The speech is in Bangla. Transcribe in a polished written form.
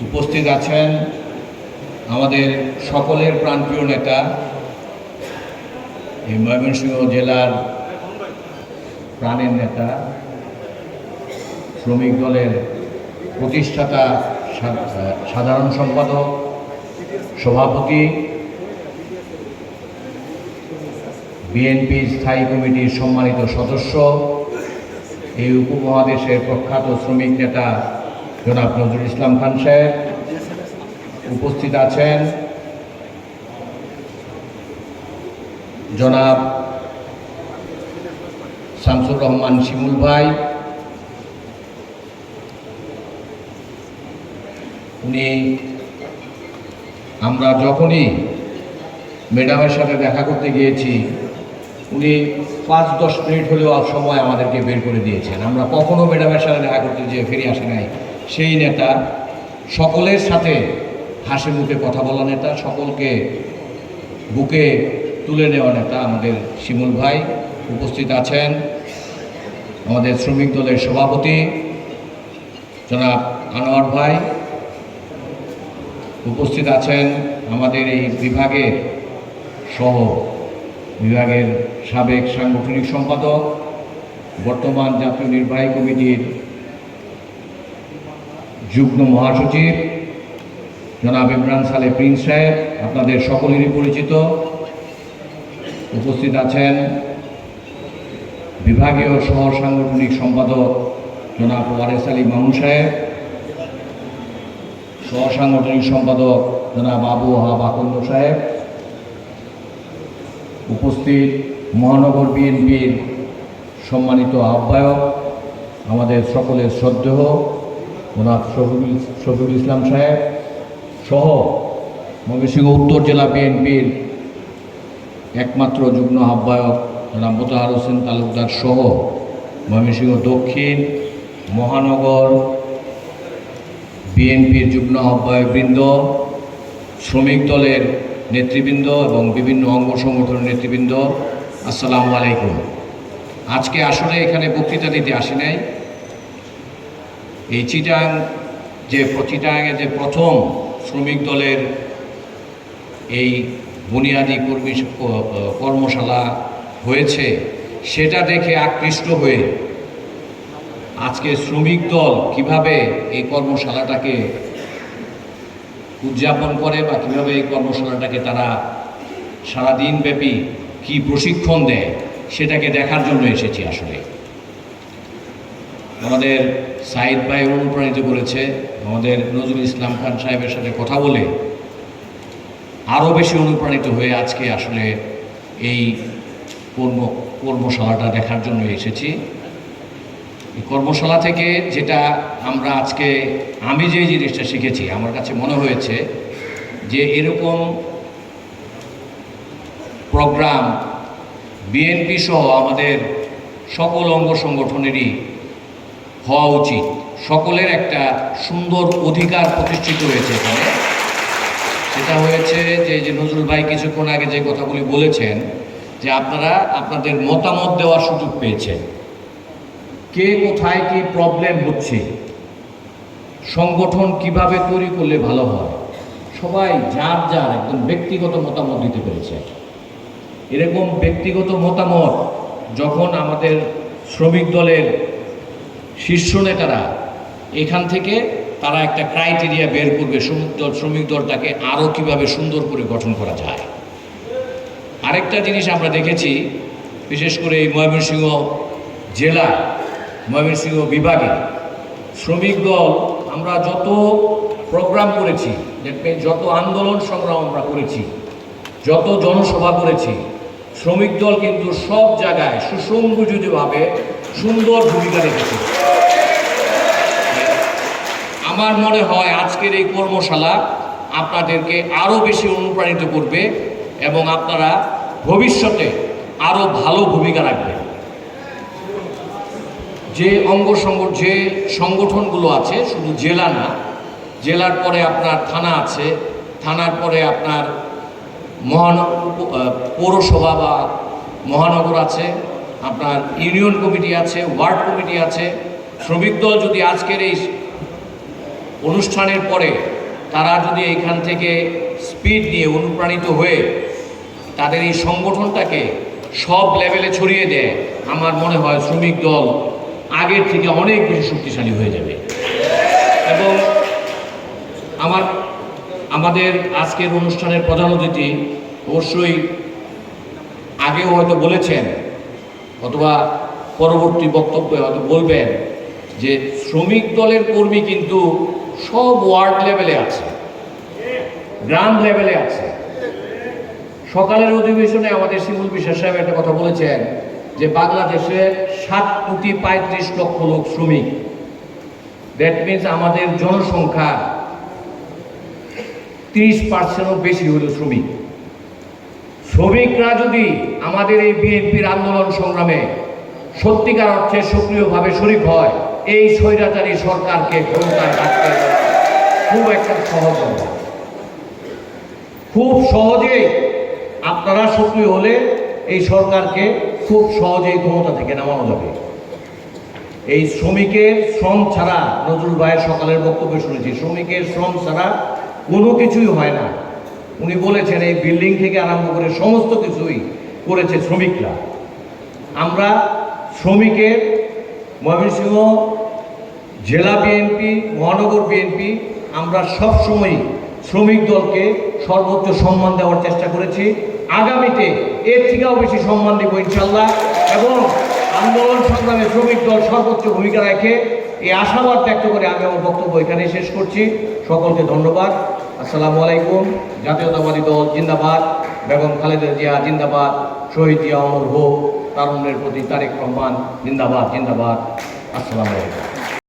উপস্থিত আছেন আমাদের সকলের প্রাণপ্রিয় নেতা, এই ময়মনসিংহ জেলার প্রাণের নেতা, শ্রমিক দলের প্রতিষ্ঠাতা সাধারণ সম্পাদক, সভাপতি, বিএনপি স্থায়ী কমিটির সম্মানিত সদস্য, এই উপমহাদেশের প্রখ্যাত শ্রমিক নেতা জনাব নজরুল ইসলাম খান সাহেব, উপস্থিত আছেন জনাব শামসুর রহমান শিমুল ভাই, উনি আমরা যখনই ম্যাডামের সাথে দেখা করতে গিয়েছি উনি 5-10 মিনিট হলেও সময় আমাদেরকে বের করে দিয়েছেন। আমরা কখনো ম্যাডামের সাথে দেখা করতে যেয়ে ফিরে আসি নাই। সেই নেতা, সকলের সাথে হাসি মুখে কথা বলা নেতা, সকলকে বুকে তুলে নেওয়া নেতা আমাদের শিমুল ভাই। উপস্থিত আছেন আমাদের শ্রমিক দলের সভাপতি জনাব আনোয়ার ভাই, উপস্থিত আছেন আমাদের এই বিভাগের বিভাগের সাবেক সাংগঠনিক সম্পাদক, বর্তমান জাতীয় নির্বাহী কমিটির যুগ্ম মহাসচিব জনাব ইমরান সালে প্রিন্স সাহেব, আপনাদের সকলেরই পরিচিত। উপস্থিত আছেন বিভাগীয় সহ সাংগঠনিক সম্পাদক জনাব ওয়ারেস আলী মামুন সাহেব, সহ সাংগঠনিক সম্পাদক জনাব আবু ওয়াহাব আকন্দ সাহেব, উপস্থিত মহানগর বিএনপির সম্মানিত আহ্বায়ক আমাদের সকলের শ্রদ্ধেয় জনাব শফিকুল ইসলাম সাহেব সহ ময়মনসিংহ উত্তর জেলা বিএনপির একমাত্র যুগ্ম আহ্বায়ক জনাব মোতাহার হোসেন তালুকদার সহ ময়মনসিংহ দক্ষিণ মহানগর বিএনপির যুগ্ম আহ্বায়কবৃন্দ, শ্রমিক দলের নেতৃবৃন্দ এবং বিভিন্ন অঙ্গ সংগঠনের নেতৃবৃন্দ, আসসালামু আলাইকুম। আজকে আসলে এখানে বক্তৃতা দিতে আসি নাই। এই চিটাগাংয়ে যে প্রথম শ্রমিক দলের এই বুনিয়াদী কর্মশালা হয়েছে সেটা দেখে আকৃষ্ট হয়ে আজকে শ্রমিক দল কিভাবে এই কর্মশালাটাকে উদযাপন করে বা কীভাবে এই কর্মশালাটাকে তারা সারাদিন ব্যাপী কি প্রশিক্ষণ দেয় সেটাকে দেখার জন্য এসেছি। আসলে আমাদের সাইদ ভাই অনুপ্রাণিত করেছে, আমাদের নজরুল ইসলাম খান সাহেবের সাথে কথা বলে আরও বেশি অনুপ্রাণিত হয়ে আজকে আসলে এই কর্মশালাটা দেখার জন্য এসেছি। এই কর্মশালা থেকে যেটা আমরা আজকে আমি যে জিনিসটা শিখেছি, আমার কাছে মনে হয়েছে যে এরকম প্রোগ্রাম বিএনপি সহ আমাদের সকল অঙ্গ সংগঠনেরই হওয়া উচিত। সকলের একটা সুন্দর অধিকার প্রতিষ্ঠিত হয়েছে এখানে। সেটা হয়েছে যে নজরুল ভাই কিছুক্ষণ আগে যে কথাগুলি বলেছেন যে আপনারা আপনাদের মতামত দেওয়ার সুযোগ পেয়েছেন, কে কোথায় কি প্রবলেম হচ্ছে, সংগঠন কিভাবে তৈরি করলে ভালো হয়, সবাই যার যার একদম ব্যক্তিগত মতামত দিতে পেরেছে। এরকম ব্যক্তিগত মতামত যখন আমাদের শ্রমিক দলের শীর্ষ নেতারা এখান থেকে তারা একটা ক্রাইটেরিয়া বের করবে শ্রমিক দলটাকে আরও কীভাবে সুন্দর করে গঠন করা যায়। আরেকটা জিনিস আমরা দেখেছি, বিশেষ করে এই ময়মনসিংহ জেলা ময়মনসিংহ বিভাগে শ্রমিক দল আমরা যত প্রোগ্রাম করেছি, যত আন্দোলন সংগ্রাম আমরা করেছি, যত জনসভা করেছি, শ্রমিক দল কিন্তু সব জায়গায় সুসংগঠিতভাবে সুন্দর ভূমিকা রেখেছে। আমার মনে হয় আজকের এই কর্মশালা আপনাদেরকে আরও বেশি অনুপ্রাণিত করবে এবং আপনারা ভবিষ্যতে আরও ভালো ভূমিকা রাখবেন। যে যে সংগঠনগুলো আছে, শুধু জেলা না, জেলার পরে আপনার থানা আছে, থানার পরে আপনার পৌরসভা বা মহানগর আছে, আপনার ইউনিয়ন কমিটি আছে, ওয়ার্ড কমিটি আছে। শ্রমিক দল যদি আজকের এই অনুষ্ঠানের পরে তারা যদি এইখান থেকে স্পিড নিয়ে অনুপ্রাণিত হয়ে তাদের এই সংগঠনটাকে সব লেভেলে ছড়িয়ে দেয়, আমার মনে হয় শ্রমিক দল আগের থেকে অনেক বেশি শক্তিশালী হয়ে যাবে। এবং আমাদের আজকের অনুষ্ঠানের প্রধান অতিথি অবশ্যই আগেও হয়তো বলেছেন অথবা পরবর্তী বক্তব্যে হয়তো বলবেন যে শ্রমিক দলের কর্মী কিন্তু সব ওয়ার্ড লেভেলে আছে, গ্রাম লেভেলে আছে। সকালের অধিবেশনে আমাদের শিমুল বিশ্বাস সাহেব একটা কথা বলেছেন যে বাংলাদেশে 7,35,00,000 লোক শ্রমিক। দ্যাট মিনস আমাদের জনসংখ্যা 30% বেশি হলো শ্রমিক। শ্রমিকরা যদি আমাদের এই বিএনপির আন্দোলন সংগ্রামে সত্যিকার অর্থে সক্রিয়ভাবে শরিক হয়, এই স্বৈরাচারী সরকারকে ক্ষমতায় রাখতে খুব একটা সহজ হবে। খুব সহজেই আপনারা সক্রিয় হলে এই সরকারকে খুব সহজেই ক্ষমতা থেকে নামানো যাবে। এই শ্রমিকের শ্রম ছাড়া, নজরুল ভাইয়ের সকালের বক্তব্য শুনেছি, শ্রমিকের শ্রম ছাড়া কোনো কিছুই হয় না। উনি বলেছেন এই বিল্ডিং থেকে আরম্ভ করে সমস্ত কিছুই করেছে শ্রমিকরা। আমরা শ্রমিকের ময়মনসিংহ জেলা বিএনপি, মহানগর বিএনপি, আমরা সবসময়ই শ্রমিক দলকে সর্বোচ্চ সম্মান দেওয়ার চেষ্টা করেছি। আগামীতে এর থেকেও বেশি সম্মান দেব ইনশাল্লাহ। এবং আন্দোলন সংগ্রামে শ্রমিক দল সর্বোচ্চ ভূমিকা রাখে, এই আশাবাদ ব্যক্ত করে আমি আমার বক্তব্য এখানে শেষ করছি। সকলকে ধন্যবাদ। আসসালামু আলাইকুম। জাতীয়তাবাদী দল জিন্দাবাদ, বেগম খালেদা জিয়া জিন্দাবাদ, শহীদ জিয়া অমর হোক, তারুণ্যের প্রতি তারেক রহমান জিন্দাবাদ জিন্দাবাদ। আসসালামু আলাইকুম।